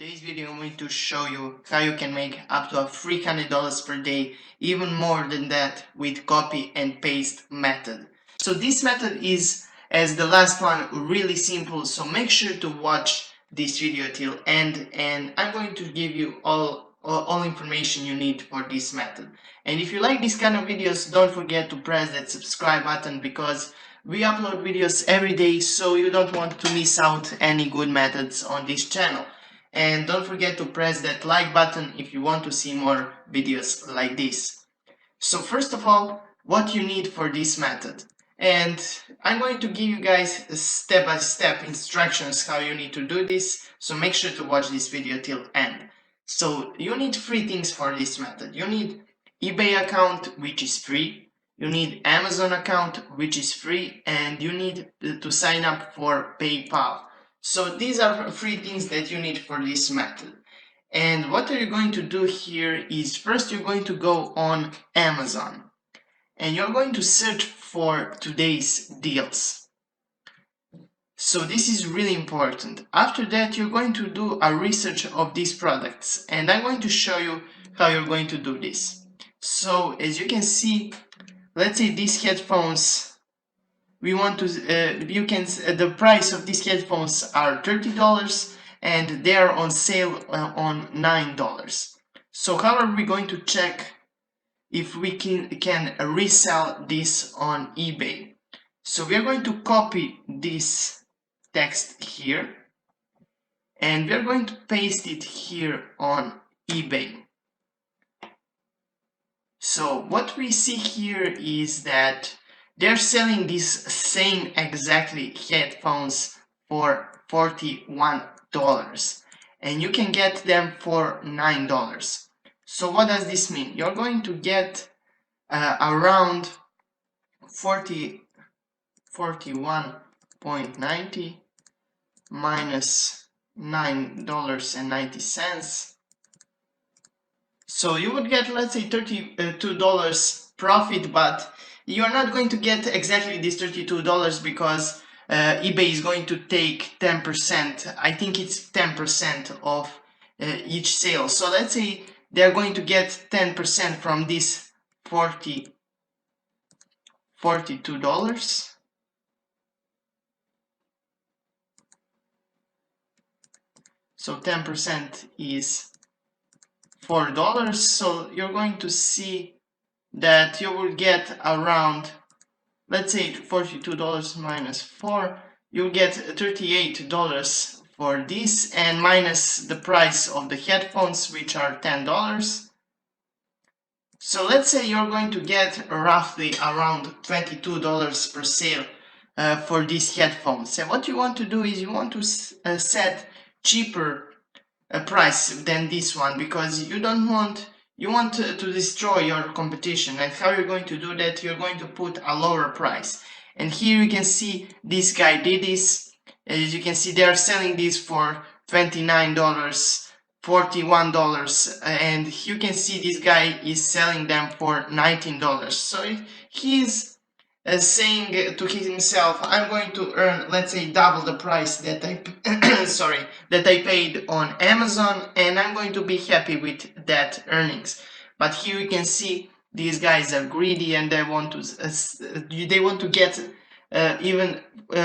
today's video I'm going to show you how you can make up to $300 per day, even more than that, with copy and paste method. So this method is, as the last one, really simple, so make sure to watch this video till end, and I'm going to give you all information you need for this method. And if you like this kind of videos, don't forget to press that subscribe button, because we upload videos every day, so you don't want to miss out any good methods on this channel. And don't forget to press that like button if you want to see more videos like this. So first of all, what you need for this method. And I'm going to give you guys step-by-step instructions how you need to do this, so make sure to watch this video till end. So you need three things for this method. You need eBay account, which is free. You need Amazon account, which is free, and you need to sign up for PayPal. So these are three things that you need for this method. And what are you going to do here is, first you're going to go on Amazon and you're going to search for today's deals. So this is really important. After that, you're going to do a research of these products, and I'm going to show you how you're going to do this. So as you can see, let's say these headphones, we want to the price of these headphones are $30 and they are on sale on $9. So how are we going to check if we can resell this on eBay? So we are going to copy this text here and we are going to paste it here on eBay. So what we see here is that they're selling these same exactly headphones for $41 and you can get them for $9. So what does this mean? You're going to get around 41.90 minus $9.90. So you would get, let's say, $32 profit, but you're not going to get exactly this $32 because eBay is going to take 10%. I think it's 10% of each sale. So let's say they're going to get 10% from this $42. So 10% is $4. So you're going to see that you will get around, let's say, $42 minus 4, you'll get $38 for this, and minus the price of the headphones, which are $10. So let's say you're going to get roughly around $22 per sale for these headphones. And what you want to do is you want to set cheaper price than this one, because you want to destroy your competition. And how you're going to do that? You're going to put a lower price. And here you can see this guy did this. As you can see, they are selling this for $29, $41, and you can see this guy is selling them for $19. So he's saying to himself, I'm going to earn, let's say, double the price that I that I paid on Amazon, and I'm going to be happy with that earnings. But here you can see these guys are greedy and they want to get even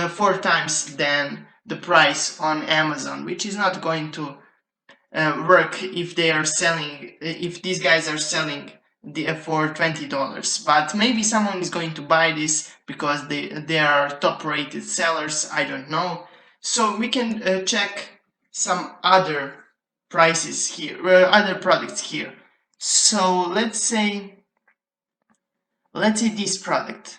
4 times than the price on Amazon, which is not going to work if these guys are selling for $20. But maybe someone is going to buy this because they are top rated sellers, I don't know. So we can check some other prices here, other products here. So let's say this product.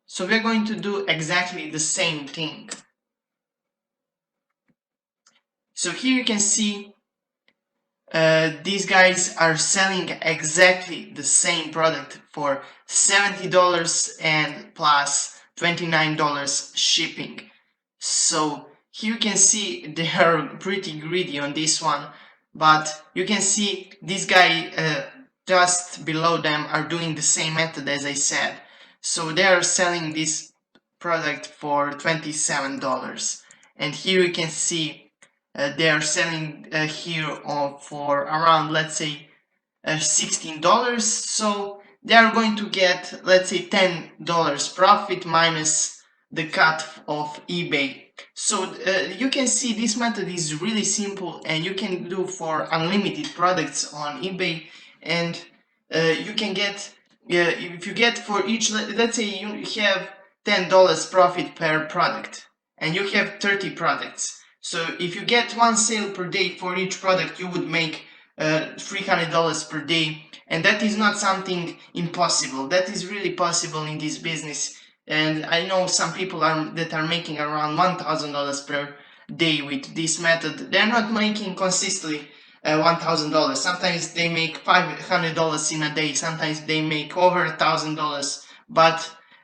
So we're going to do exactly the same thing. So here you can see these guys are selling exactly the same product for $70 and plus $29 shipping. So here you can see they are pretty greedy on this one, but you can see this guy just below them are doing the same method as I said. So they are selling this product for $27, and here you can see they are selling here for around, let's say, $16. So they are going to get, let's say, $10 profit minus the cut of eBay. So you can see this method is really simple, and you can do for unlimited products on eBay, and you can get, if you get for each, let's say you have $10 profit per product and you have 30 products. So if you get one sale per day for each product, you would make $300 per day, and that is not something impossible. That is really possible in this business, and I know some people that are making around $1,000 per day with this method. They're not making consistently $1,000. Sometimes they make $500 in a day, sometimes they make over $1,000, but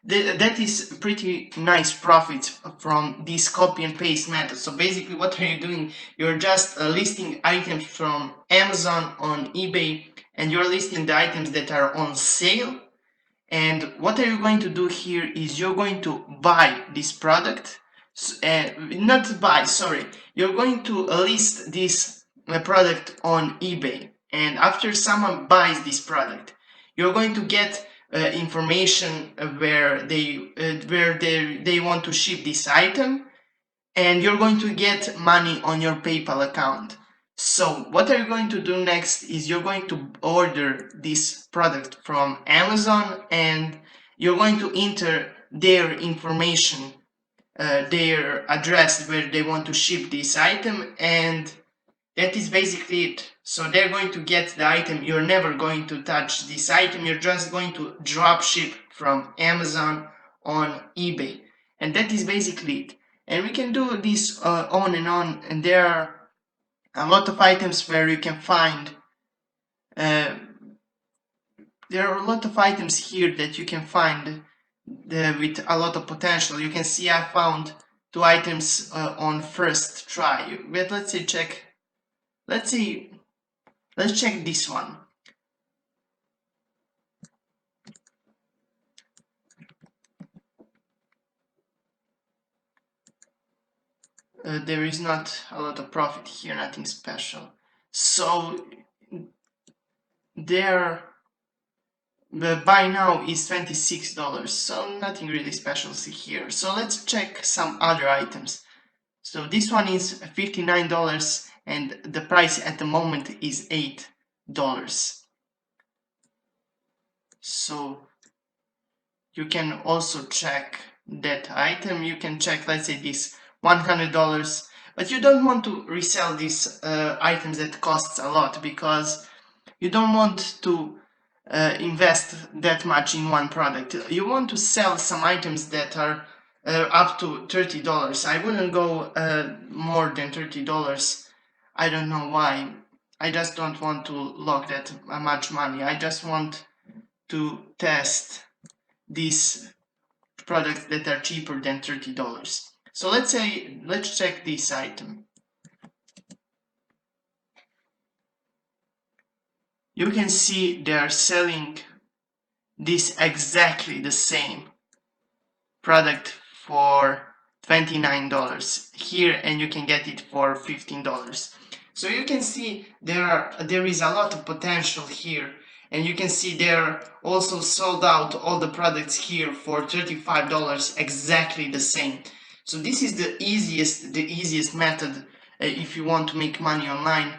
that is pretty nice profit from this copy and paste method. So basically what are you doing? You're just listing items from Amazon on eBay, and you're listing the items that are on sale. And what are you going to do here is you're going to buy this product, not buy, sorry, you're going to list this product on eBay, and after someone buys this product, you're going to get information where they want to ship this item, and you're going to get money on your PayPal account. So what are you going to do next is you're going to order this product from Amazon, and you're going to enter their information, their address where they want to ship this item, and that is basically it. So they're going to get the item. You're never going to touch this item. You're just going to drop ship from Amazon on eBay, and that is basically it. And we can do this on, and there are a lot of items where you can find there are a lot of items here that you can find with a lot of potential. You can see I found 2 items on first try, but let's check this one. There is not a lot of profit here, nothing special. So there, the buy now is $26, so nothing really special here. So let's check some other items. So this one is $59, and the price at the moment is $8. So you can also check that item. You can check, let's say, this $100, but you don't want to resell these items that costs a lot, because you don't want to invest that much in one product. You want to sell some items that are up to $30. I wouldn't go more than $30. I don't know why. I just don't want to lock that much money. I just want to test these products that are cheaper than $30. So let's check this item. You can see they are selling this exactly the same product for $29 here, and you can get it for $15. So you can see there is a lot of potential here, and you can see they're also sold out all the products here for $35, exactly the same. So this is the easiest method if you want to make money online.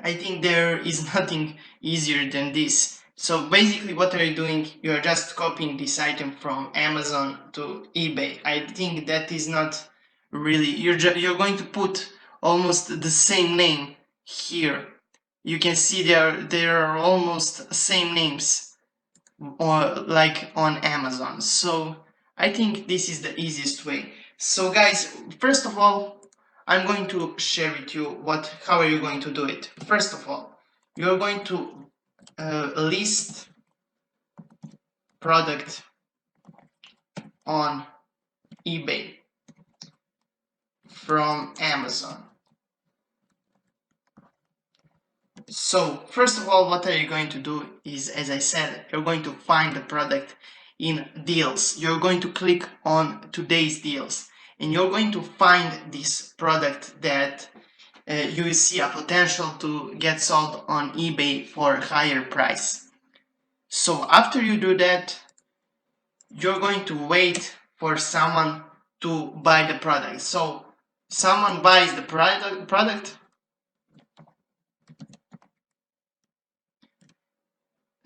I think there is nothing easier than this. So basically what are you doing? You're just copying this item from Amazon to eBay. I think that is not really, you're going to put almost the same name here. You can see there are almost same names like on Amazon. So I think this is the easiest way. So guys, first of all, I'm going to share with you how are you going to do it. First of all, you're going to list product on eBay from Amazon. So first of all, what are you going to do is, as I said, you're going to find the product in deals. You're going to click on today's deals and you're going to find this product that you see a potential to get sold on eBay for a higher price. So after you do that, you're going to wait for someone to buy the product. So someone buys the product.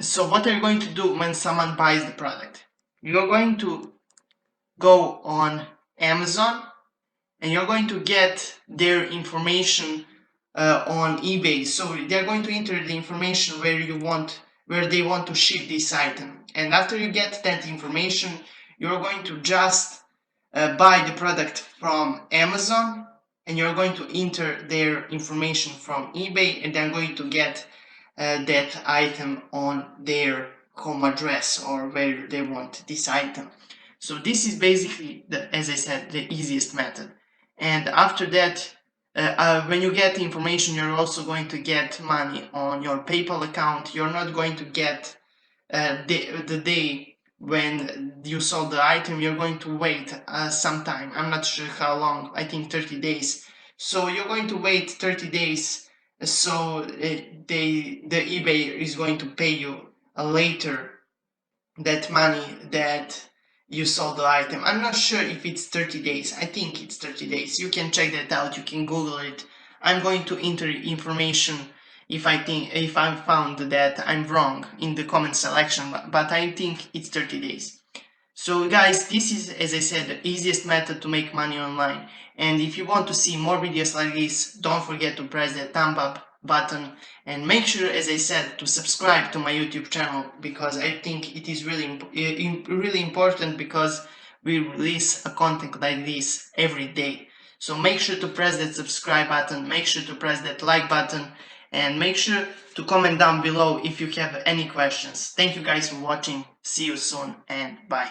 So what are you going to do when someone buys the product? You're going to go on Amazon and you're going to get their information on eBay. So they're going to enter the information where they want to ship this item. And after you get that information, you're going to just buy the product from Amazon and you're going to enter their information from eBay and they're going to get that item on their home address or where they want this item. So this is basically, as I said, the easiest method. And after that, when you get the information, you're also going to get money on your PayPal account. You're not going to get the day when you sold the item. You're going to wait some time. I'm not sure how long. I think 30 days. So you're going to wait 30 days. So the eBay is going to pay you later that money that you sold the item. I'm not sure if it's 30 days. I think it's 30 days. You can check that out. You can Google it. I'm going to enter information if I found that I'm wrong in the comment selection, but I think it's 30 days. So guys, this is, as I said, the easiest method to make money online. And if you want to see more videos like this, don't forget to press the thumb up button and make sure, as I said, to subscribe to my YouTube channel, because I think it is really important, because we release a content like this every day. So make sure to press that subscribe button, make sure to press that like button, and make sure to comment down below if you have any questions. Thank you guys for watching. See you soon and bye.